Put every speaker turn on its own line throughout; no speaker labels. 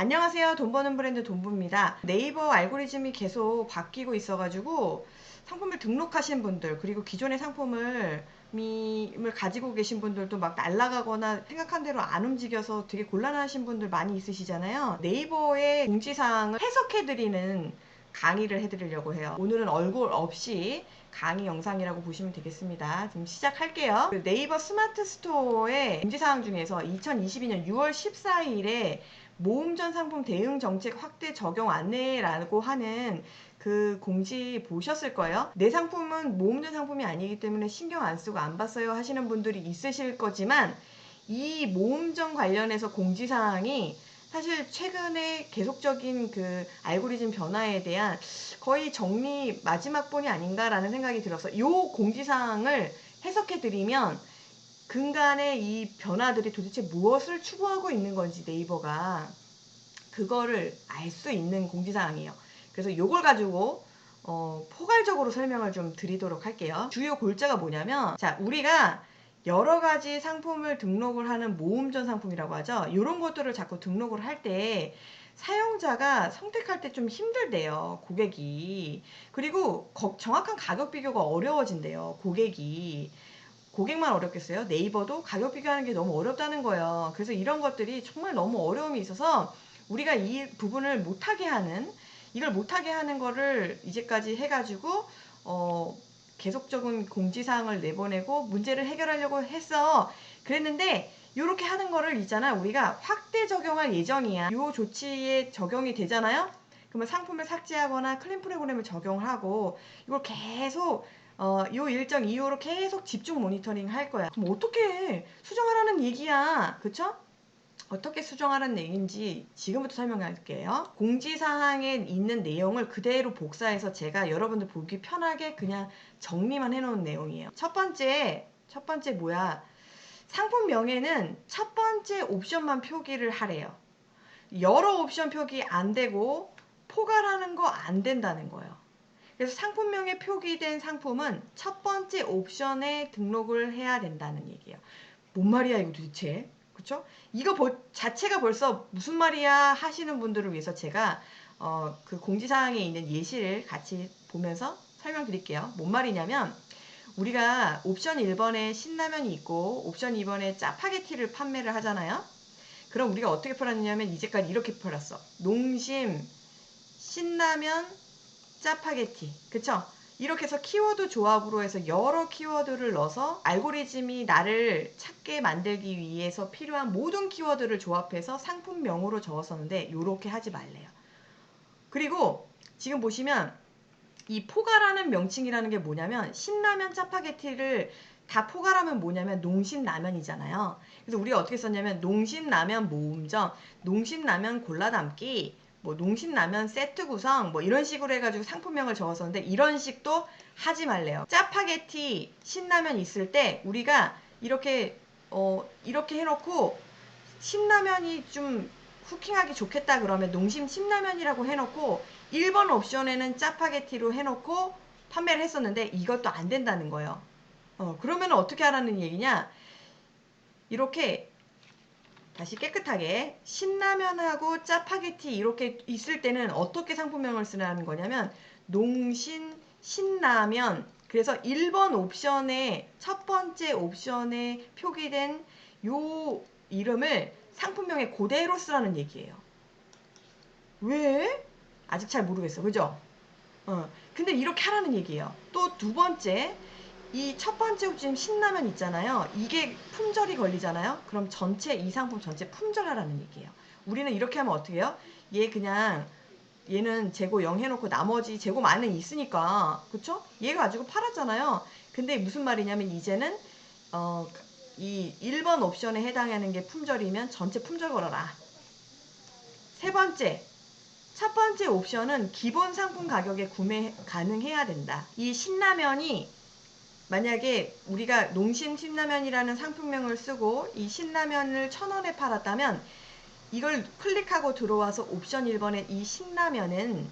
안녕하세요. 돈 버는 브랜드 돈부입니다. 네이버 알고리즘이 계속 바뀌고 있어가지고 상품을 등록하신 분들 그리고 기존의 상품을 가지고 계신 분들도 막 날아가거나 생각한 대로 안 움직여서 되게 곤란하신 분들 많이 있으시잖아요. 네이버의 공지사항을 해석해드리는 강의를 해드리려고 해요. 오늘은 얼굴 없이 강의 영상이라고 보시면 되겠습니다. 지금 시작할게요. 네이버 스마트 스토어의 공지사항 중에서 2022년 6월 14일에 모음전 상품 대응 정책 확대 적용 안내라고 하는 그 공지 보셨을 거예요. 내 상품은 모음전 상품이 아니기 때문에 신경 안 쓰고 안 봤어요 하시는 분들이 있으실 거지만 이 모음전 관련해서 공지사항이 사실 최근에 계속적인 그 알고리즘 변화에 대한 거의 정리 마지막 본이 아닌가라는 생각이 들어서 이 공지사항을 해석해 드리면 근간의 이 변화들이 도대체 무엇을 추구하고 있는 건지 네이버가 그거를 알 수 있는 공지사항이에요. 그래서 이걸 가지고 포괄적으로 설명을 좀 드리도록 할게요. 주요 골자가 뭐냐면 자 우리가 여러 가지 상품을 등록을 하는 모음전 상품이라고 하죠. 이런 것들을 자꾸 등록을 할 때 사용자가 선택할 때 좀 힘들대요. 고객이. 그리고 정확한 가격 비교가 어려워진대요. 고객만 어렵겠어요? 네이버도 가격 비교하는 게 너무 어렵다는 거예요. 그래서 이런 것들이 정말 너무 어려움이 있어서 우리가 이 부분을 이걸 못하게 하는 거를 이제까지 해가지고 계속적인 공지사항을 내보내고 문제를 해결하려고 했어. 그랬는데 이렇게 하는 거를 있잖아. 우리가 확대 적용할 예정이야. 이 조치에 적용이 되잖아요. 그러면 상품을 삭제하거나 클린 프로그램을 적용하고 이걸 계속 요 일정 이후로 계속 집중 모니터링 할 거야. 그럼 어떻게 수정하라는 얘기야. 그쵸? 어떻게 수정하라는 얘기인지 지금부터 설명할게요. 공지사항에 있는 내용을 그대로 복사해서 제가 여러분들 보기 편하게 그냥 정리만 해놓은 내용이에요. 첫 번째 뭐야? 상품명에는 첫 번째 옵션만 표기를 하래요. 여러 옵션 표기 안 되고 포괄하는 거 안 된다는 거예요. 그래서 상품명에 표기된 상품은 첫 번째 옵션에 등록을 해야 된다는 얘기예요. 뭔 말이야 이거 도대체? 그쵸? 이거 자체가 벌써 무슨 말이야 하시는 분들을 위해서 제가 그 공지사항에 있는 예시를 같이 보면서 설명드릴게요. 뭔 말이냐면 우리가 옵션 1번에 신라면이 있고 옵션 2번에 짜파게티를 판매를 하잖아요. 그럼 우리가 어떻게 팔았냐면 이제까지 이렇게 팔았어. 농심, 신라면, 짜파게티. 그쵸? 이렇게 해서 키워드 조합으로 해서 여러 키워드를 넣어서 알고리즘이 나를 찾게 만들기 위해서 필요한 모든 키워드를 조합해서 상품명으로 적었었는데 이렇게 하지 말래요. 그리고 지금 보시면 이 포괄하는 명칭이라는 게 뭐냐면 신라면 짜파게티를 다 포괄하면 뭐냐면 농심라면이잖아요. 그래서 우리가 어떻게 썼냐면 농심라면 모음전, 농심라면 골라담기, 뭐 농심라면 세트 구성 뭐 이런 식으로 해가지고 상품명을 적었었는데 이런 식도 하지 말래요. 짜파게티 신라면 있을 때 우리가 이렇게 해놓고 신라면이 좀 쿠킹하기 좋겠다 그러면 농심 신라면이라고 해놓고 1번 옵션에는 짜파게티로 해놓고 판매를 했었는데 이것도 안 된다는 거예요. 그러면 어떻게 하라는 얘기냐? 이렇게 다시 깨끗하게 신라면하고 짜파게티 이렇게 있을 때는 어떻게 상품명을 쓰라는 거냐면 농신 신라면 그래서 1번 옵션에 첫 번째 옵션에 표기된 요 이름을 상품명에 그대로 쓰라는 얘기예요. 왜? 아직 잘 모르겠어. 그죠? 근데 이렇게 하라는 얘기예요. 또 두 번째, 이 첫 번째 옵션 신라면 있잖아요. 이게 품절이 걸리잖아요. 그럼 이 상품 전체 품절하라는 얘기예요. 우리는 이렇게 하면 어떻게 해요? 얘는 재고 0 해놓고 나머지 재고 많은 있으니까, 그쵸? 얘 가지고 팔았잖아요. 근데 무슨 말이냐면 이제는, 이 1번 옵션에 해당하는 게 품절이면 전체 품절 걸어라. 세 번째, 첫 번째 옵션은 기본 상품 가격에 구매 가능해야 된다. 이 신라면이 만약에 우리가 농심 신라면이라는 상품명을 쓰고 이 신라면을 1,000원에 팔았다면 이걸 클릭하고 들어와서 옵션 1번에 이 신라면은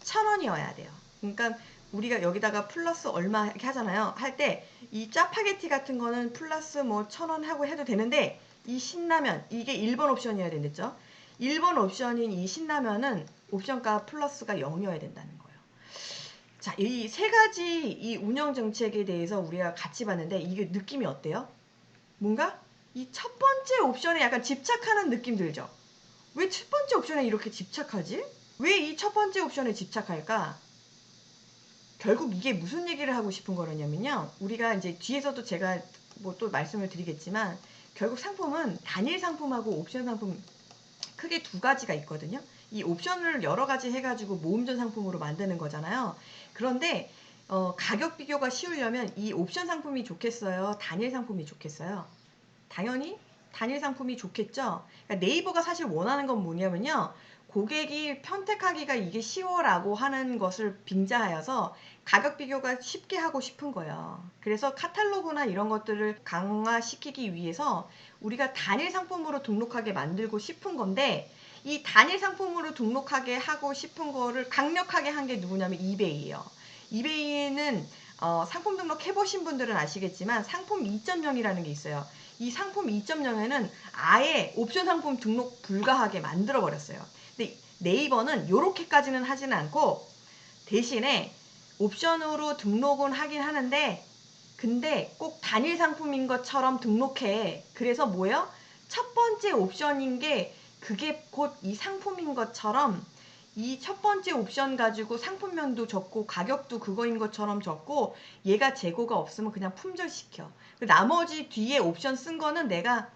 1,000원이어야 돼요. 그러니까 우리가 여기다가 플러스 얼마 이렇게 하잖아요. 할 때 이 짜파게티 같은 거는 플러스 뭐 1,000원 하고 해도 되는데 이 신라면 이게 1번 옵션이어야 된댔죠. 1번 옵션인 이 신라면은 옵션가 플러스가 0이어야 된다는 거예요. 자, 이 세 가지 이 운영 정책에 대해서 우리가 같이 봤는데 이게 느낌이 어때요? 뭔가 이 첫 번째 옵션에 약간 집착하는 느낌 들죠? 왜 첫 번째 옵션에 이렇게 집착하지? 왜 이 첫 번째 옵션에 집착할까? 결국 이게 무슨 얘기를 하고 싶은 거냐면요. 우리가 이제 뒤에서도 제가 뭐 또 말씀을 드리겠지만 결국 상품은 단일 상품하고 옵션 상품 크게 두 가지가 있거든요. 이 옵션을 여러 가지 해가지고 모음전 상품으로 만드는 거잖아요. 그런데 가격 비교가 쉬우려면 이 옵션 상품이 좋겠어요? 단일 상품이 좋겠어요? 당연히 단일 상품이 좋겠죠. 그러니까 네이버가 사실 원하는 건 뭐냐면요. 고객이 선택하기가 이게 쉬워라고 하는 것을 빙자하여서 가격 비교가 쉽게 하고 싶은 거예요. 그래서 카탈로그나 이런 것들을 강화시키기 위해서 우리가 단일 상품으로 등록하게 만들고 싶은 건데 이 단일 상품으로 등록하게 하고 싶은 거를 강력하게 한 게 누구냐면 이베이예요. 이베이는 상품 등록 해보신 분들은 아시겠지만 상품 2.0이라는 게 있어요. 이 상품 2.0에는 아예 옵션 상품 등록 불가하게 만들어 버렸어요. 근데 네이버는 요렇게까지는 하지는 않고 대신에 옵션으로 등록은 하긴 하는데 근데 꼭 단일 상품인 것처럼 등록해. 그래서 뭐예요? 첫 번째 옵션인 게 그게 곧 이 상품인 것처럼 이 첫 번째 옵션 가지고 상품명도 적고 가격도 그거인 것처럼 적고 얘가 재고가 없으면 그냥 품절시켜. 나머지 뒤에 옵션 쓴 거는 내가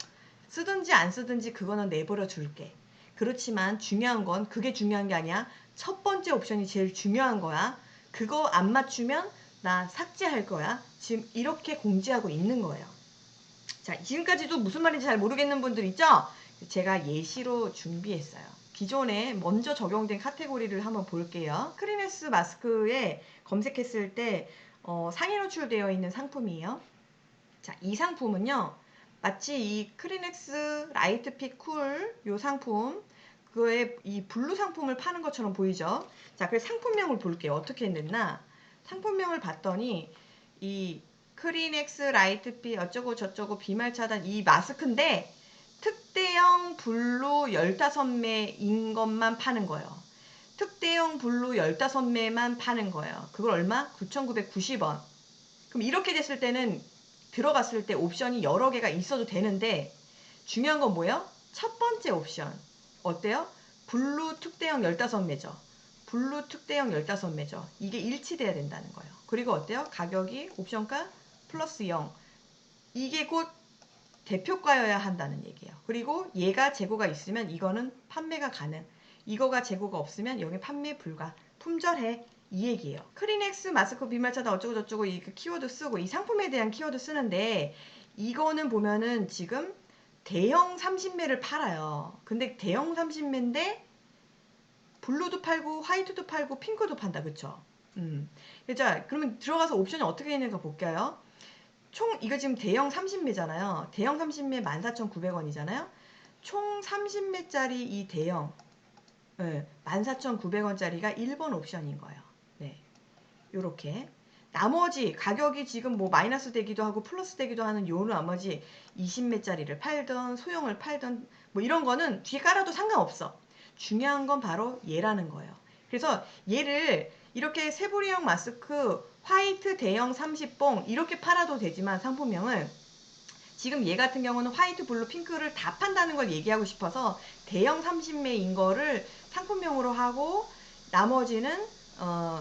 쓰든지 안 쓰든지 그거는 내버려 둘게. 그렇지만 중요한 건 그게 중요한 게 아니야. 첫 번째 옵션이 제일 중요한 거야. 그거 안 맞추면 나 삭제할 거야. 지금 이렇게 공지하고 있는 거예요. 자, 지금까지도 무슨 말인지 잘 모르겠는 분들 있죠? 제가 예시로 준비했어요. 기존에 먼저 적용된 카테고리를 한번 볼게요. 크리네스 마스크에 검색했을 때 상위 노출되어 있는 상품이에요. 자, 이 상품은요. 마치 이 크리넥스 라이트핏 쿨 요 상품 그거에 이 블루 상품을 파는 것처럼 보이죠. 자, 그래서 상품명을 볼게요. 어떻게 했나? 상품명을 봤더니 이 크리넥스 라이트핏 어쩌고 저쩌고 비말 차단 이 마스크인데 특대형 블루 15매인 것만 파는 거예요. 특대형 블루 15매만 파는 거예요. 그걸 얼마? 9,990원. 그럼 이렇게 됐을 때는 들어갔을 때 옵션이 여러 개가 있어도 되는데 중요한 건 뭐예요? 첫 번째 옵션. 어때요? 블루 특대형 15매죠. 블루 특대형 15매죠. 이게 일치돼야 된다는 거예요. 그리고 어때요? 가격이 옵션가 플러스 0. 이게 곧 대표가여야 한다는 얘기예요. 그리고 얘가 재고가 있으면 이거는 판매가 가능. 이거가 재고가 없으면 여기 판매 불가. 품절해. 이 얘기예요. 크리넥스 마스크 비말 차단 어쩌고 저쩌고 이 키워드 쓰고 이 상품에 대한 키워드 쓰는데 이거는 보면은 지금 대형 30매를 팔아요. 근데 대형 30매인데 블루도 팔고 화이트도 팔고 핑크도 판다. 그쵸? 자, 그러면 들어가서 옵션이 어떻게 되는가 볼게요. 총 이거 지금 대형 30매잖아요. 대형 30매 14,900원이잖아요. 총 30매짜리 이 대형 14,900원짜리가 1번 옵션인 거예요. 네. 요렇게. 나머지 가격이 지금 뭐 마이너스 되기도 하고 플러스 되기도 하는 요 나머지 20매짜리를 팔던 소형을 팔던 뭐 이런 거는 뒤에 깔아도 상관없어. 중요한 건 바로 얘라는 거예요. 그래서 얘를 이렇게 세부리형 마스크 화이트 대형 30봉 이렇게 팔아도 되지만 상품명을 지금 얘 같은 경우는 화이트, 블루, 핑크를 다 판다는 걸 얘기하고 싶어서 대형 30매인 거를 상품명으로 하고 나머지는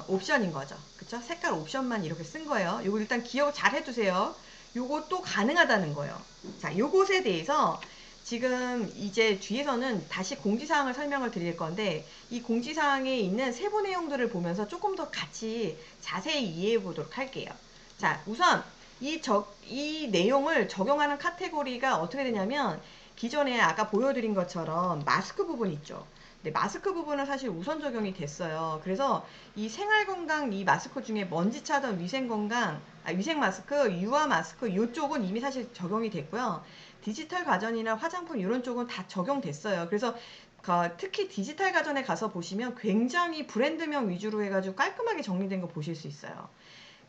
옵션인 거죠. 그쵸? 색깔 옵션만 이렇게 쓴 거예요. 요거 일단 기억 잘 해두세요. 요거 또 가능하다는 거예요. 자, 요것에 대해서 지금 이제 뒤에서는 다시 공지사항을 설명을 드릴 건데 이 공지사항에 있는 세부 내용들을 보면서 조금 더 같이 자세히 이해해 보도록 할게요. 자, 우선 이 내용을 적용하는 카테고리가 어떻게 되냐면 기존에 아까 보여드린 것처럼 마스크 부분 있죠. 네, 마스크 부분은 사실 우선 적용이 됐어요. 그래서 이 생활건강 이 마스크 중에 먼지 차던 위생건강, 위생 마스크, 유아 마스크 이쪽은 이미 사실 적용이 됐고요. 디지털 가전이나 화장품 이런 쪽은 다 적용됐어요. 그래서 특히 디지털 가전에 가서 보시면 굉장히 브랜드명 위주로 해가지고 깔끔하게 정리된 거 보실 수 있어요.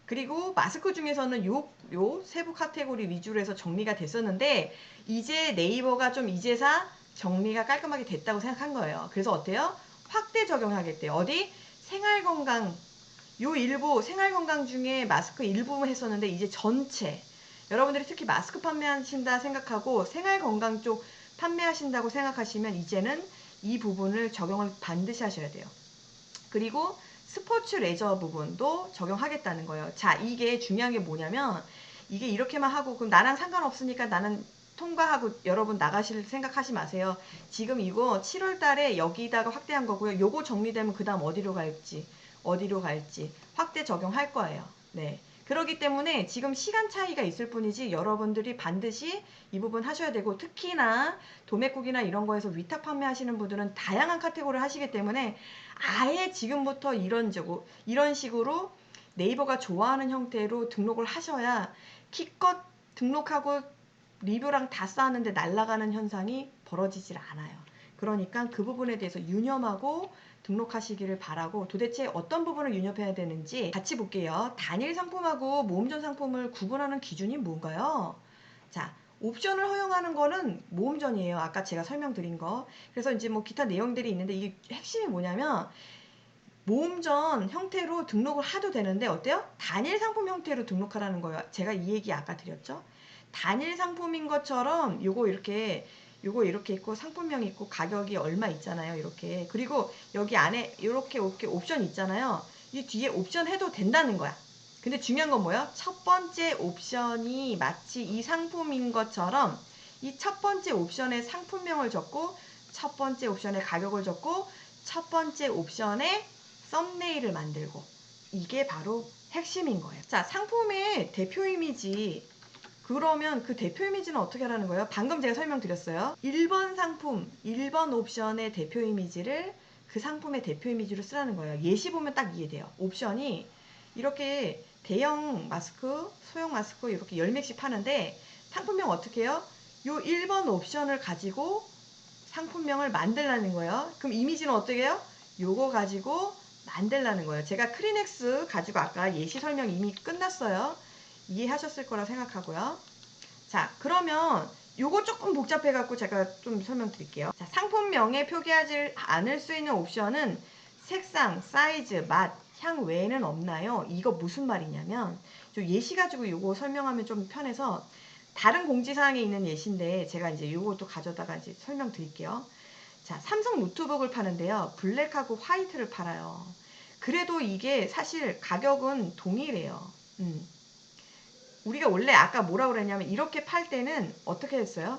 그리고 마스크 중에서는 요 세부 카테고리 위주로 해서 정리가 됐었는데 이제 네이버가 좀 이제사 정리가 깔끔하게 됐다고 생각한 거예요. 그래서 어때요? 확대 적용하겠대요. 어디? 생활건강, 요 일부 생활건강 중에 마스크 일부 했었는데 이제 전체, 여러분들이 특히 마스크 판매하신다 생각하고 생활건강 쪽 판매하신다고 생각하시면 이제는 이 부분을 적용을 반드시 하셔야 돼요. 그리고 스포츠 레저 부분도 적용하겠다는 거예요. 자, 이게 중요한 게 뭐냐면 이게 이렇게만 하고 그럼 나랑 상관없으니까 나는 통과하고 여러분 나가실 생각하지 마세요. 지금 이거 7월 달에 여기다가 확대한 거고요. 요거 정리되면 그 다음 어디로 갈지 확대 적용할 거예요. 네. 그렇기 때문에 지금 시간 차이가 있을 뿐이지 여러분들이 반드시 이 부분 하셔야 되고, 특히나 도매국이나 이런 거에서 위탁 판매하시는 분들은 다양한 카테고리를 하시기 때문에 아예 지금부터 이런 식으로 네이버가 좋아하는 형태로 등록을 하셔야 기껏 등록하고 리뷰랑 다 쌓았는데 날아가는 현상이 벌어지질 않아요. 그러니까 그 부분에 대해서 유념하고 등록하시기를 바라고, 도대체 어떤 부분을 유념해야 되는지 같이 볼게요. 단일 상품하고 모음전 상품을 구분하는 기준이 뭔가요? 자, 옵션을 허용하는 거는 모음전이에요. 아까 제가 설명드린 거. 그래서 이제 뭐 기타 내용들이 있는데 이게 핵심이 뭐냐면 모음전 형태로 등록을 해도 되는데 어때요? 단일 상품 형태로 등록하라는 거예요. 제가 이 얘기 아까 드렸죠? 단일 상품인 것처럼 요거 이렇게 있고 상품명 있고 가격이 얼마 있잖아요. 이렇게. 그리고 여기 안에 이렇게 옵션 있잖아요. 이 뒤에 옵션 해도 된다는 거야. 근데 중요한 건 뭐예요? 첫 번째 옵션이 마치 이 상품인 것처럼 이 첫 번째 옵션에 상품명을 적고 첫 번째 옵션에 가격을 적고 첫 번째 옵션에 썸네일을 만들고, 이게 바로 핵심인 거예요. 자, 상품의 대표 이미지, 그러면 그 대표 이미지는 어떻게 하라는 거예요? 방금 제가 설명드렸어요. 1번 상품, 1번 옵션의 대표 이미지를 그 상품의 대표 이미지로 쓰라는 거예요. 예시 보면 딱 이해돼요. 옵션이 이렇게 대형 마스크, 소형 마스크 이렇게 10맥씩 파는데 상품명 어떻게 해요? 요 1번 옵션을 가지고 상품명을 만들라는 거예요. 그럼 이미지는 어떻게 해요? 요거 가지고 만들라는 거예요. 제가 크리넥스 가지고 아까 예시 설명 이미 끝났어요. 이해하셨을 거라 생각하고요. 자, 그러면 요거 조금 복잡해갖고 제가 좀 설명드릴게요. 자, 상품명에 표기하지 않을 수 있는 옵션은 색상, 사이즈, 맛, 향 외에는 없나요? 이거 무슨 말이냐면 예시 가지고 요거 설명하면 좀 편해서 다른 공지사항에 있는 예시인데 제가 이제 요것도 가져다가 이제 설명드릴게요. 자, 삼성 노트북을 파는데요. 블랙하고 화이트를 팔아요. 그래도 이게 사실 가격은 동일해요. 우리가 원래 아까 뭐라고 그랬냐면 이렇게 팔 때는 어떻게 했어요?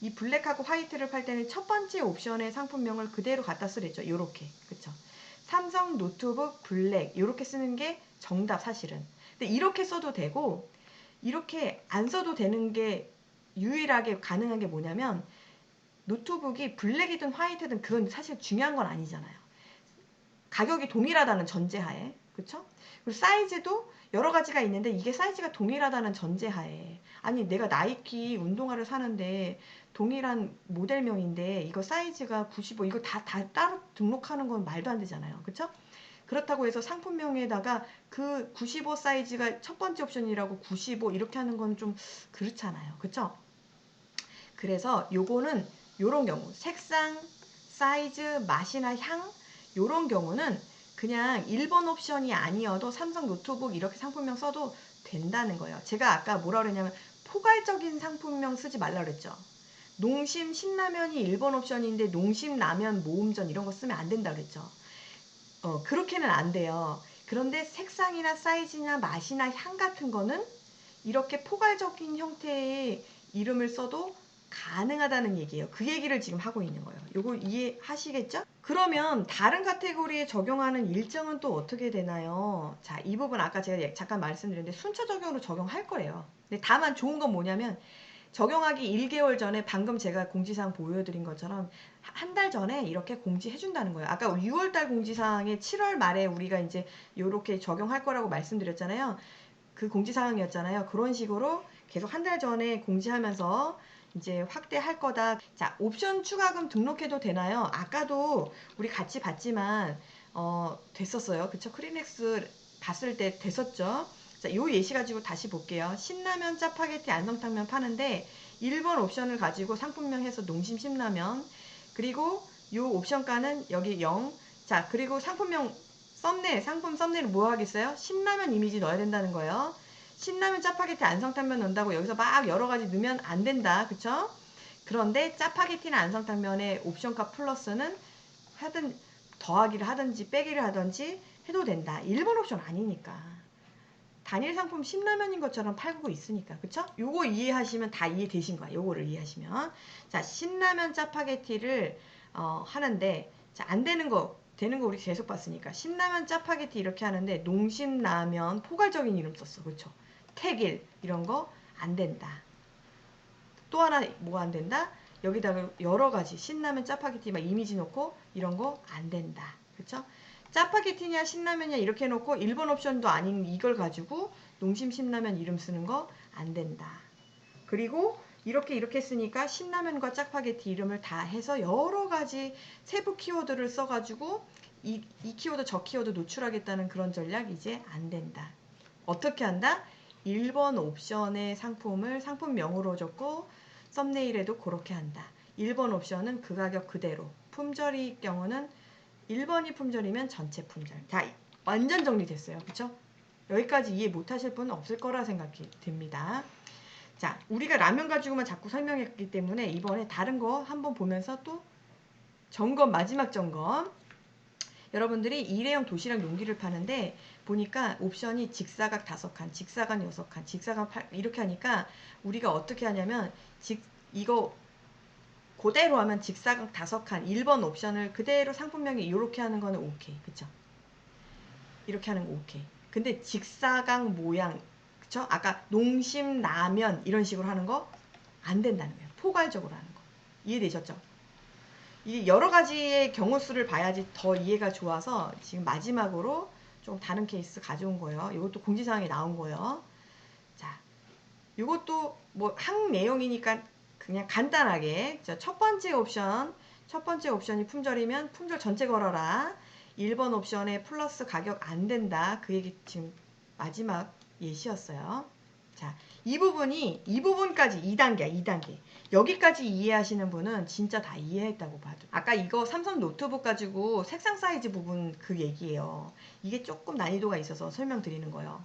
이 블랙하고 화이트를 팔 때는 첫 번째 옵션의 상품명을 그대로 갖다 쓰랬죠. 요렇게. 그쵸? 삼성 노트북 블랙 요렇게 쓰는 게 정답 사실은. 근데 이렇게 써도 되고 이렇게 안 써도 되는 게 유일하게 가능한 게 뭐냐면 노트북이 블랙이든 화이트든 그건 사실 중요한 건 아니잖아요. 가격이 동일하다는 전제하에. 그쵸? 그리고 사이즈도 여러 가지가 있는데 이게 사이즈가 동일하다는 전제하에, 아니 내가 나이키 운동화를 사는데 동일한 모델명인데 이거 사이즈가 95, 이거 다 따로 등록하는 건 말도 안 되잖아요. 그쵸? 그렇다고 해서 상품명에다가 그 95 사이즈가 첫 번째 옵션이라고 95 이렇게 하는 건 좀 그렇잖아요. 그쵸? 그래서 요거는 요런 경우 색상, 사이즈, 맛이나 향 요런 경우는 그냥 1번 옵션이 아니어도 삼성 노트북 이렇게 상품명 써도 된다는 거예요. 제가 아까 뭐라 그랬냐면 포괄적인 상품명 쓰지 말라 그랬죠. 농심 신라면이 1번 옵션인데 농심 라면 모음전 이런 거 쓰면 안 된다 그랬죠. 그렇게는 안 돼요. 그런데 색상이나 사이즈나 맛이나 향 같은 거는 이렇게 포괄적인 형태의 이름을 써도 가능하다는 얘기예요. 그 얘기를 지금 하고 있는 거예요. 요거 이해하시겠죠? 그러면 다른 카테고리에 적용하는 일정은 또 어떻게 되나요? 자, 이 부분 아까 제가 잠깐 말씀드렸는데 순차 적용으로 적용할 거예요. 근데 다만 좋은 건 뭐냐면 적용하기 1개월 전에 방금 제가 공지사항 보여드린 것처럼 한 달 전에 이렇게 공지해준다는 거예요. 아까 6월달 공지사항에 7월 말에 우리가 이제 이렇게 적용할 거라고 말씀드렸잖아요. 그 공지사항이었잖아요. 그런 식으로 계속 한 달 전에 공지하면서 이제 확대할 거다. 자, 옵션 추가금 등록해도 되나요? 아까도 우리 같이 봤지만 됐었어요. 그쵸? 크리넥스 봤을 때 됐었죠. 자, 요 예시 가지고 다시 볼게요. 신라면, 짜파게티, 안성탕면 파는데 1번 옵션을 가지고 상품명 해서 농심 신라면, 그리고 요 옵션가는 여기 0. 자, 그리고 상품명 썸네일, 상품 썸네일은 뭐 하겠어요? 신라면 이미지 넣어야 된다는 거예요. 신라면, 짜파게티, 안성탕면 넣는다고 여기서 막 여러 가지 넣으면 안 된다. 그쵸? 그런데 짜파게티나 안성탕면의 옵션가 플러스는 하든 더하기를 하든지 빼기를 하든지 해도 된다. 1번 옵션 아니니까. 단일 상품 신라면인 것처럼 팔고 있으니까. 그쵸? 요거 이해하시면 다 이해되신 거야. 요거를 이해하시면. 자, 신라면 짜파게티를 하는데, 자, 안 되는 거, 되는 거 우리 계속 봤으니까. 신라면 짜파게티 이렇게 하는데 농심라면 포괄적인 이름 썼어. 그쵸? 태길 이런 거 안 된다. 또 하나 뭐가 안 된다? 여기다가 여러 가지 신라면 짜파게티 막 이미지 놓고 이런 거 안 된다. 그쵸? 짜파게티냐 신라면이냐 이렇게 해놓고 1번 옵션도 아닌 이걸 가지고 농심 신라면 이름 쓰는 거 안 된다. 그리고 이렇게 쓰니까 신라면과 짜파게티 이름을 다 해서 여러 가지 세부 키워드를 써가지고 이 키워드 저 키워드 노출하겠다는 그런 전략 이제 안 된다. 어떻게 한다? 1번 옵션의 상품을 상품명으로 적고 썸네일에도 그렇게 한다. 1번 옵션은 그 가격 그대로. 품절일 경우는 1번이 품절이면 전체 품절. 자, 완전 정리됐어요. 그쵸? 여기까지 이해 못하실 분은 없을 거라 생각이 듭니다. 자, 우리가 라면 가지고만 자꾸 설명했기 때문에 이번에 다른 거 한번 보면서 또 점검, 마지막 점검. 여러분들이 일회용 도시락 용기를 파는데 보니까 옵션이 직사각 5칸, 직사각 6칸, 직사각 8 이렇게 하니까 우리가 어떻게 하냐면 이거 그대로 하면 직사각 5칸 1번 옵션을 그대로 상품명에 이렇게 하는 거는 오케이. 그쵸? 이렇게 하는 거 오케이. 근데 직사각 모양, 그쵸? 아까 농심 라면 이런 식으로 하는 거 안 된다는 거예요. 포괄적으로 하는 거. 이해되셨죠? 이 여러 가지의 경우 수를 봐야지 더 이해가 좋아서 지금 마지막으로 좀 다른 케이스 가져온 거예요. 이것도 공지사항에 나온 거예요. 자, 이것도 뭐 항 내용이니까 그냥 간단하게 첫 번째 옵션이 품절이면 품절 전체 걸어라. 1번 옵션에 플러스 가격 안 된다. 그 얘기 지금 마지막 예시였어요. 자, 이 부분까지 2단계야, 2단계. 여기까지 이해하시는 분은 진짜 다 이해했다고 봐도. 아까 이거 삼성 노트북 가지고 색상 사이즈 부분 그 얘기예요. 이게 조금 난이도가 있어서 설명드리는 거예요.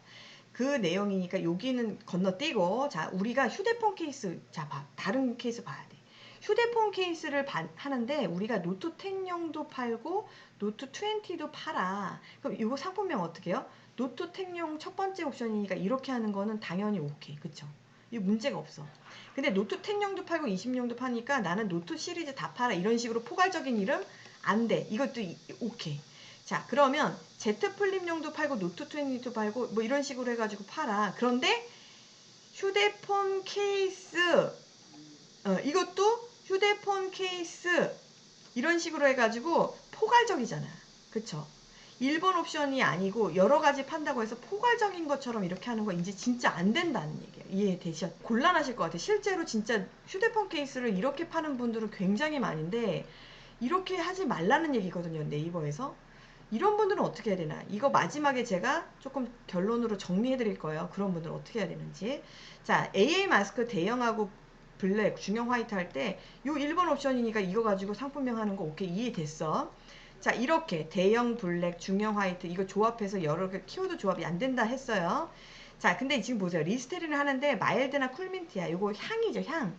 그 내용이니까 여기는 건너뛰고, 자, 우리가 휴대폰 케이스, 자, 다른 케이스 봐야 돼. 휴대폰 케이스를 하는데 우리가 노트 10용도 팔고 노트 20도 팔아. 그럼 이거 상품명 어떻게 해요? 노트 10용 첫 번째 옵션이니까 이렇게 하는 거는 당연히 오케이. 그쵸? 이거 문제가 없어. 근데 노트 10용도 팔고 20용도 파니까 나는 노트 시리즈 다 팔아. 이런 식으로 포괄적인 이름 안 돼. 이것도 오케이. 자, 그러면 Z 플립용도 팔고 노트 20도 팔고 뭐 이런 식으로 해가지고 팔아. 그런데 휴대폰 케이스 이것도 휴대폰 케이스 이런 식으로 해가지고 포괄적이잖아. 그쵸? 1번 옵션이 아니고 여러 가지 판다고 해서 포괄적인 것처럼 이렇게 하는 거 이제 진짜 안 된다는 얘기예요. 이해되셨? 곤란하실 것 같아요. 실제로 진짜 휴대폰 케이스를 이렇게 파는 분들은 굉장히 많은데 이렇게 하지 말라는 얘기거든요. 네이버에서. 이런 분들은 어떻게 해야 되나? 이거 마지막에 제가 조금 결론으로 정리해 드릴 거예요. 그런 분들은 어떻게 해야 되는지. 자, AA 마스크 대형하고 블랙, 중형 화이트 할 때 요 1번 옵션이니까 이거 가지고 상품명 하는 거 오케이 이해됐어. 자, 이렇게 대형 블랙, 중형 화이트 이거 조합해서 여러 개 키워드 조합이 안 된다 했어요. 자, 근데 지금 보세요. 리스테린을 하는데 마일드나 쿨민트야. 이거 향이죠, 향.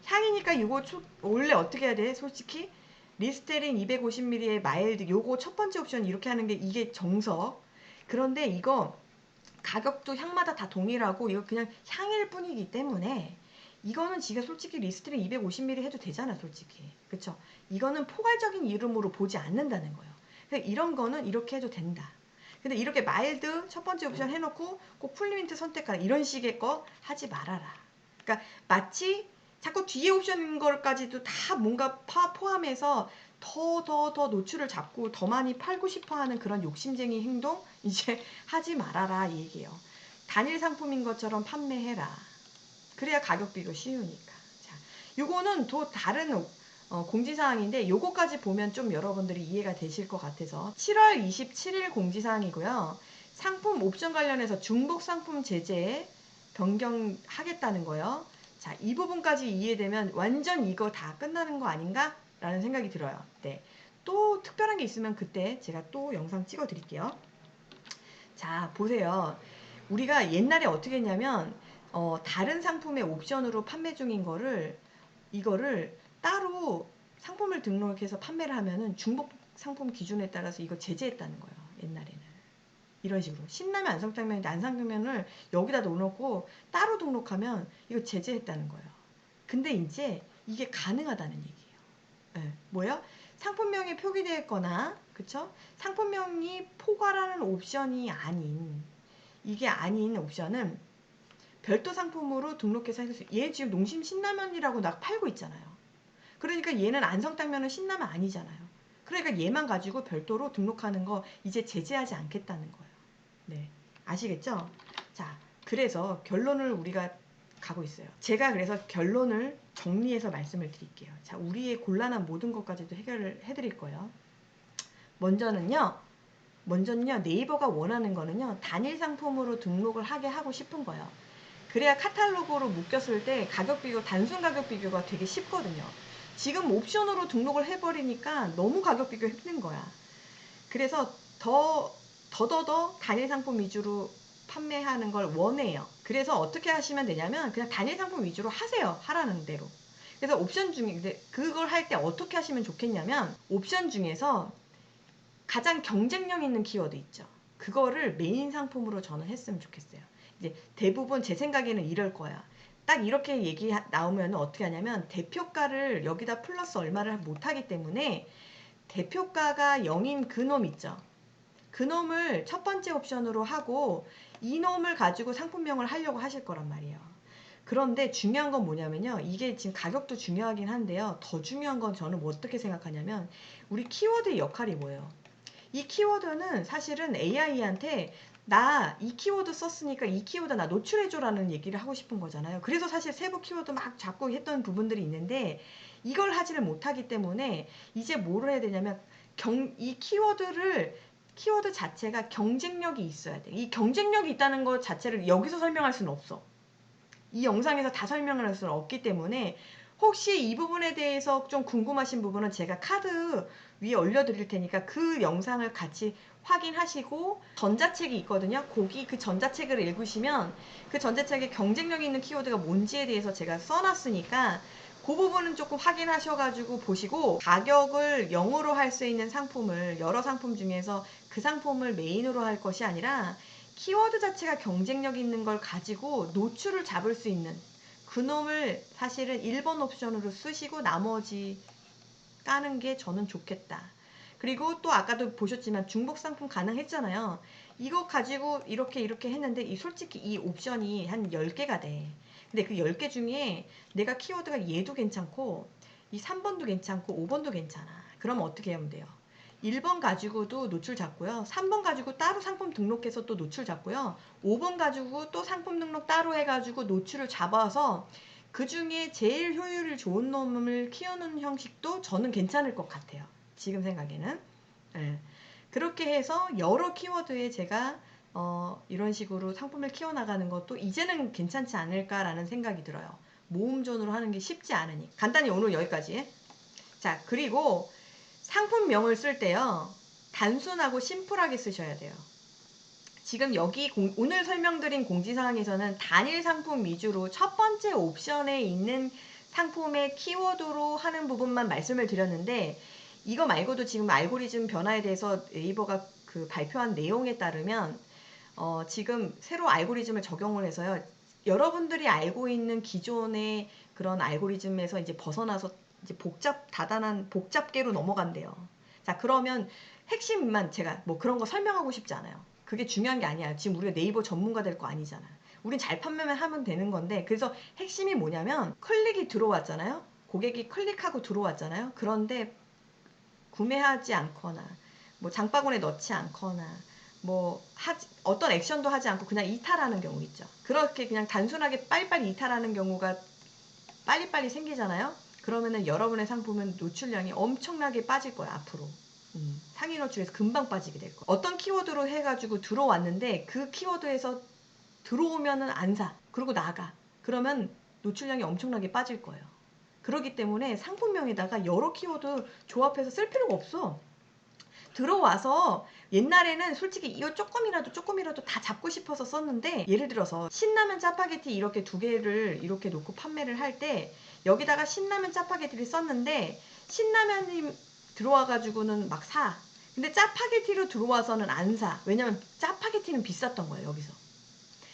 향이니까 이거 원래 어떻게 해야 돼? 솔직히 리스테린 250ml의 마일드 요거 첫 번째 옵션 이렇게 하는 게 이게 정석. 그런데 이거 가격도 향마다 다 동일하고 이거 그냥 향일 뿐이기 때문에 이거는 지가 솔직히 리스테린 250ml 해도 되잖아, 솔직히. 그쵸? 이거는 포괄적인 이름으로 보지 않는다는 거예요. 그래서 이런 거는 이렇게 해도 된다. 근데 이렇게 마일드 첫 번째 옵션 해놓고 꼭 풀리민트 선택하라 이런 식의 거 하지 말아라. 그러니까 마치 자꾸 뒤에 옵션인 걸까지도 다 뭔가 포함해서 더 노출을 잡고 더 많이 팔고 싶어 하는 그런 욕심쟁이 행동 이제 하지 말아라 이 얘기예요. 단일 상품인 것처럼 판매해라. 그래야 가격 비교 쉬우니까. 자, 요거는 또 다른 공지사항인데 요거까지 보면 좀 여러분들이 이해가 되실 것 같아서 7월 27일 공지사항이고요. 상품 옵션 관련해서 중복 상품 제재에 변경하겠다는 거예요. 자, 이 부분까지 이해되면 완전 이거 다 끝나는 거 아닌가? 라는 생각이 들어요. 네. 또 특별한 게 있으면 그때 제가 또 영상 찍어 드릴게요. 자, 보세요. 우리가 옛날에 어떻게 했냐면 다른 상품의 옵션으로 판매 중인 이거를 따로 상품을 등록해서 판매를 하면은 중복 상품 기준에 따라서 이거 제재했다는 거예요. 옛날에는. 이런 식으로 신라면 안성탕면인데 안성탕면을 여기다 넣어놓고 따로 등록하면 이거 제재했다는 거예요. 근데 이제 이게 가능하다는 얘기예요. 네, 뭐요? 상품명에 표기되어 있거나 그쵸? 상품명이 포괄하는 옵션이 아닌 이게 아닌 옵션은 별도 상품으로 등록해서 할 수. 얘 지금 농심 신라면이라고 나 팔고 있잖아요. 그러니까 얘는 안성탕면은 신라면 아니잖아요. 그러니까 얘만 가지고 별도로 등록하는 거 이제 제재하지 않겠다는 거예요. 네, 아시겠죠? 자, 그래서 결론을 우리가 가고 있어요. 제가 그래서 결론을 정리해서 말씀을 드릴게요. 자, 우리의 곤란한 모든 것까지도 해결을 해드릴 거예요. 먼저는요, 네이버가 원하는 거는요, 단일 상품으로 등록을 하게 하고 싶은 거예요. 그래야 카탈로그로 묶였을 때 가격 비교, 단순 가격 비교가 되게 쉽거든요. 지금 옵션으로 등록을 해버리니까 너무 가격 비교 힘든 거야. 그래서 더더더 단일 상품 위주로 판매하는 걸 원해요. 그래서 어떻게 하시면 되냐면 그냥 단일 상품 위주로 하세요. 하라는 대로. 그래서 옵션 중에 근데 그걸 할 때 어떻게 하시면 좋겠냐면 옵션 중에서 가장 경쟁력 있는 키워드 있죠. 그거를 메인 상품으로 저는 했으면 좋겠어요. 이제 대부분 제 생각에는 이럴 거야. 딱 이렇게 얘기 나오면 어떻게 하냐면 대표가를 여기다 플러스 얼마를 못하기 때문에 대표가가 0인 그놈 있죠. 그놈을 첫 번째 옵션으로 하고 이놈을 가지고 상품명을 하려고 하실 거란 말이에요. 그런데 중요한 건 뭐냐면요. 이게 지금 가격도 중요하긴 한데요. 더 중요한 건 저는 뭐 어떻게 생각하냐면 우리 키워드의 역할이 뭐예요. 이 키워드는 사실은 AI한테 나 이 키워드 썼으니까 이 키워드 나 노출해줘라는 얘기를 하고 싶은 거잖아요. 그래서 사실 세부 키워드 막 잡고 했던 부분들이 있는데 이걸 하지를 못하기 때문에 이제 뭐를 해야 되냐면 이 키워드 자체가 경쟁력이 있어야 돼. 이 경쟁력이 있다는 것 자체를 여기서 설명할 수는 없어. 이 영상에서 다 설명을 할 수는 없기 때문에 혹시 이 부분에 대해서 좀 궁금하신 부분은 제가 카드 위에 올려드릴 테니까 그 영상을 같이 확인하시고 전자책이 있거든요. 거기 그 전자책을 읽으시면 그 전자책에 경쟁력 있는 키워드가 뭔지에 대해서 제가 써놨으니까 그 부분은 조금 확인하셔가지고 보시고 가격을 0으로 할 수 있는 상품을 여러 상품 중에서 그 상품을 메인으로 할 것이 아니라 키워드 자체가 경쟁력 있는 걸 가지고 노출을 잡을 수 있는 그놈을 사실은 1번 옵션으로 쓰시고 나머지 까는 게 저는 좋겠다. 그리고 또 아까도 보셨지만 중복 상품 가능했잖아요. 이거 가지고 이렇게 했는데 솔직히 이 옵션이 한 10개가 돼. 근데 그 10개 중에 내가 키워드가 얘도 괜찮고 이 3번도 괜찮고 5번도 괜찮아. 그러면 어떻게 하면 돼요? 1번 가지고도 노출 잡고요. 3번 가지고 따로 상품 등록해서 또 노출 잡고요. 5번 가지고 또 상품 등록 따로 해가지고 노출을 잡아서 그 중에 제일 효율이 좋은 놈을 키우는 형식도 저는 괜찮을 것 같아요. 지금 생각에는. 네. 그렇게 해서 여러 키워드에 제가 이런 식으로 상품을 키워나가는 것도 이제는 괜찮지 않을까라는 생각이 들어요. 모음존으로 하는 게 쉽지 않으니. 간단히 오늘 여기까지. 자, 그리고 상품명을 쓸 때요. 단순하고 심플하게 쓰셔야 돼요. 지금 여기 오늘 설명드린 공지사항에서는 단일 상품 위주로 첫 번째 옵션에 있는 상품의 키워드로 하는 부분만 말씀을 드렸는데 이거 말고도 지금 알고리즘 변화에 대해서 네이버가 그 발표한 내용에 따르면 지금 새로 알고리즘을 적용을 해서요. 여러분들이 알고 있는 기존의 그런 알고리즘에서 이제 벗어나서 이제 다단한 복잡계로 넘어간대요. 자, 그러면 핵심만 제가 뭐 그런 거 설명하고 싶지 않아요. 그게 중요한 게 아니야. 지금 우리가 네이버 전문가 될 거 아니잖아. 우린 잘 판매만 하면 되는 건데 그래서 핵심이 뭐냐면 클릭이 들어왔잖아요. 고객이 클릭하고 들어왔잖아요. 그런데 구매하지 않거나 뭐 장바구니에 넣지 않거나 뭐 어떤 액션도 하지 않고 그냥 이탈하는 경우 있죠. 그렇게 그냥 단순하게 빨리빨리 이탈하는 경우가 빨리빨리 생기잖아요. 그러면은 여러분의 상품은 노출량이 엄청나게 빠질 거예요. 앞으로. 상위 노출에서 금방 빠지게 될 거예요. 어떤 키워드로 해가지고 들어왔는데 그 키워드에서 들어오면은 안 사. 그러고 나가. 그러면 노출량이 엄청나게 빠질 거예요. 그렇기 때문에 상품명에다가 여러 키워드 조합해서 쓸 필요가 없어. 들어와서 옛날에는 솔직히 이거 조금이라도 다 잡고 싶어서 썼는데, 예를 들어서 신라면 짜파게티 이렇게 두 개를 이렇게 놓고 판매를 할 때 여기다가 신라면 짜파게티를 썼는데 신라면이 들어와가지고는 막 사. 근데 짜파게티로 들어와서는 안 사. 왜냐면 짜파게티는 비쌌던 거예요, 여기서.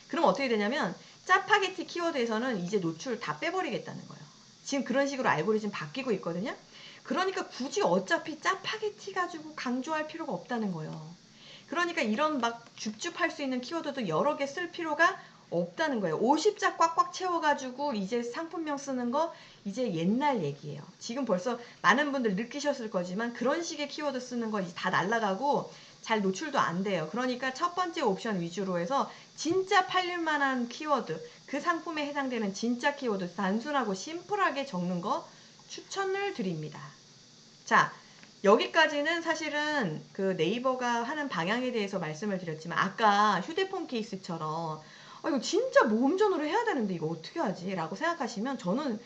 그럼 어떻게 되냐면 짜파게티 키워드에서는 이제 노출 다 빼버리겠다는 거예요. 지금 그런 식으로 알고리즘 바뀌고 있거든요. 그러니까 굳이 어차피 짜파게티 가지고 강조할 필요가 없다는 거예요. 그러니까 이런 막 줍줍할 수 있는 키워드도 여러 개 쓸 필요가 없다는 거예요. 50자 꽉꽉 채워가지고 이제 상품명 쓰는 거 이제 옛날 얘기예요. 지금 벌써 많은 분들 느끼셨을 거지만 그런 식의 키워드 쓰는 거 이제 다 날라가고 잘 노출도 안 돼요. 그러니까 첫 번째 옵션 위주로 해서 진짜 팔릴 만한 키워드, 그 상품에 해당되는 진짜 키워드 단순하고 심플하게 적는 거 추천을 드립니다. 자, 여기까지는 사실은 그 네이버가 하는 방향에 대해서 말씀을 드렸지만, 아까 휴대폰 케이스처럼 이거 진짜 모음전으로 해야 되는데 이거 어떻게 하지? 라고 생각하시면 저는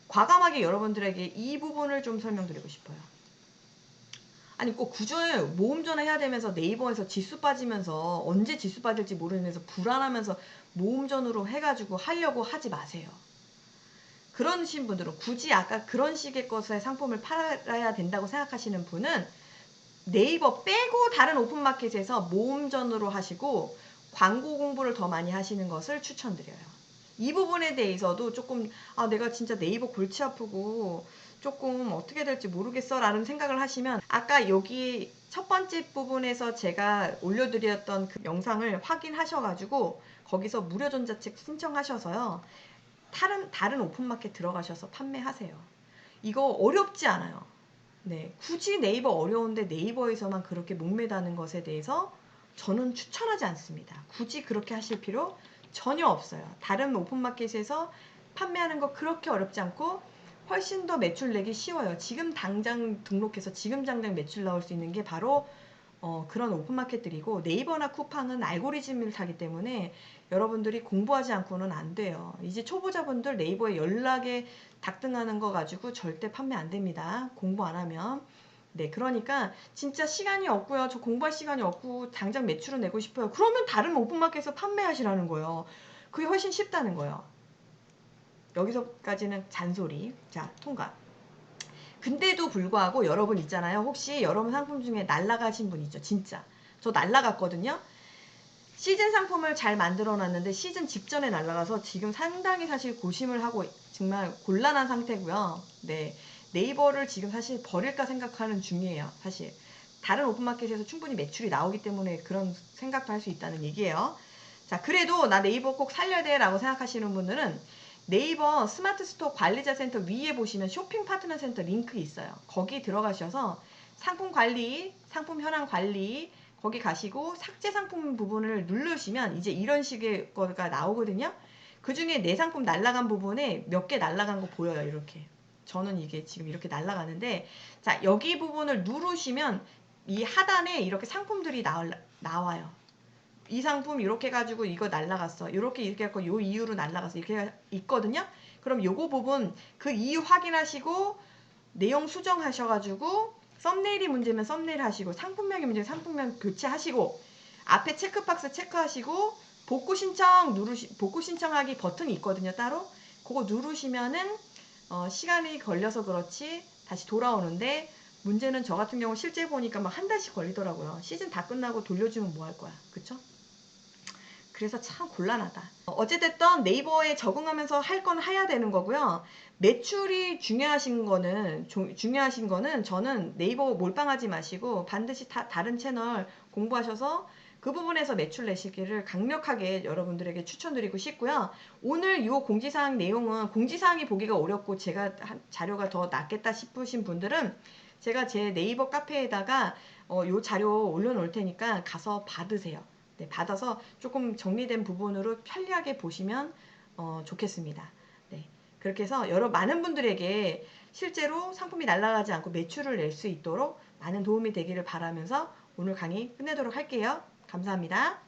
과감하게 여러분들에게 이 부분을 좀 설명드리고 싶어요. 아니 꼭 굳이 모음전을 해야 되면서 네이버에서 지수 빠지면서 언제 지수 빠질지 모르면서 불안하면서 모음전으로 해가지고 하려고 하지 마세요. 그러신 분들은 굳이 아까 그런 식의 것의 상품을 팔아야 된다고 생각하시는 분은 네이버 빼고 다른 오픈마켓에서 모음전으로 하시고 광고 공부를 더 많이 하시는 것을 추천드려요. 이 부분에 대해서도 조금 내가 진짜 네이버 골치 아프고 조금 어떻게 될지 모르겠어 라는 생각을 하시면 아까 여기 첫 번째 부분에서 제가 올려드렸던 그 영상을 확인하셔가지고 거기서 무료 전자책 신청하셔서요. 다른 오픈마켓 들어가셔서 판매하세요. 이거 어렵지 않아요. 네, 굳이 네이버 어려운데 네이버에서만 그렇게 목매다는 것에 대해서 저는 추천하지 않습니다. 굳이 그렇게 하실 필요 전혀 없어요. 다른 오픈마켓에서 판매하는 거 그렇게 어렵지 않고 훨씬 더 매출 내기 쉬워요. 지금 당장 등록해서 지금 당장 매출 나올 수 있는 게 바로 그런 오픈마켓들이고, 네이버나 쿠팡은 알고리즘을 타기 때문에 여러분들이 공부하지 않고는 안 돼요. 이제 초보자분들 네이버에 연락에 닥등하는 거 가지고 절대 판매 안 됩니다. 공부 안 하면. 네, 그러니까 진짜 시간이 없고요. 저 공부할 시간이 없고 당장 매출을 내고 싶어요. 그러면 다른 오픈마켓에서 판매하시라는 거예요. 그게 훨씬 쉽다는 거예요. 여기서까지는 잔소리. 자, 통과. 근데도 불구하고 여러분 있잖아요. 혹시 여러분 상품 중에 날라가신 분 있죠? 진짜. 저 날라갔거든요. 시즌 상품을 잘 만들어 놨는데 시즌 직전에 날라가서 지금 상당히 사실 고심을 하고 정말 곤란한 상태고요. 네. 네이버를 지금 사실 버릴까 생각하는 중이에요. 사실. 다른 오픈마켓에서 충분히 매출이 나오기 때문에 그런 생각도 할 수 있다는 얘기예요. 자, 그래도 나 네이버 꼭 살려야 돼 라고 생각하시는 분들은 네이버 스마트 스토어 관리자 센터 위에 보시면 쇼핑 파트너 센터 링크 있어요. 거기 들어가셔서 상품 관리, 상품 현황 관리, 거기 가시고 삭제 상품 부분을 누르시면 이제 이런 식의 거가 나오거든요. 그 중에 내 상품 날라간 부분에 몇 개 날라간 거 보여요. 이렇게. 저는 이게 지금 이렇게 날라가는데, 자, 여기 부분을 누르시면 이 하단에 이렇게 상품들이 나와요. 이 상품 이렇게 해가지고 이거 날라갔어. 이렇게 해갖고 요 이유로 날라갔어. 이렇게 있거든요. 그럼 요거 부분 그 이유 확인하시고 내용 수정하셔가지고 썸네일이 문제면 썸네일 하시고 상품명이 문제면 상품명 교체하시고 앞에 체크박스 체크하시고 복구 신청 복구 신청하기 버튼이 있거든요. 따로 그거 누르시면은 시간이 걸려서 그렇지 다시 돌아오는데, 문제는 저 같은 경우 실제 보니까 막 한 달씩 걸리더라고요. 시즌 다 끝나고 돌려주면 뭐 할 거야. 그쵸? 그래서 참 곤란하다. 어찌됐든 네이버에 적응하면서 할 건 해야 되는 거고요. 매출이 중요하신 거는 저는 네이버 몰빵하지 마시고 반드시 다른 채널 공부하셔서 그 부분에서 매출 내시기를 강력하게 여러분들에게 추천드리고 싶고요. 오늘 이 공지사항 내용은 공지사항이 보기가 어렵고 제가 자료가 더 낫겠다 싶으신 분들은 제가 제 네이버 카페에다가 이 자료 올려놓을 테니까 가서 받으세요. 네, 받아서 조금 정리된 부분으로 편리하게 보시면 좋겠습니다. 네, 그렇게 해서 많은 분들에게 실제로 상품이 날아가지 않고 매출을 낼 수 있도록 많은 도움이 되기를 바라면서 오늘 강의 끝내도록 할게요. 감사합니다.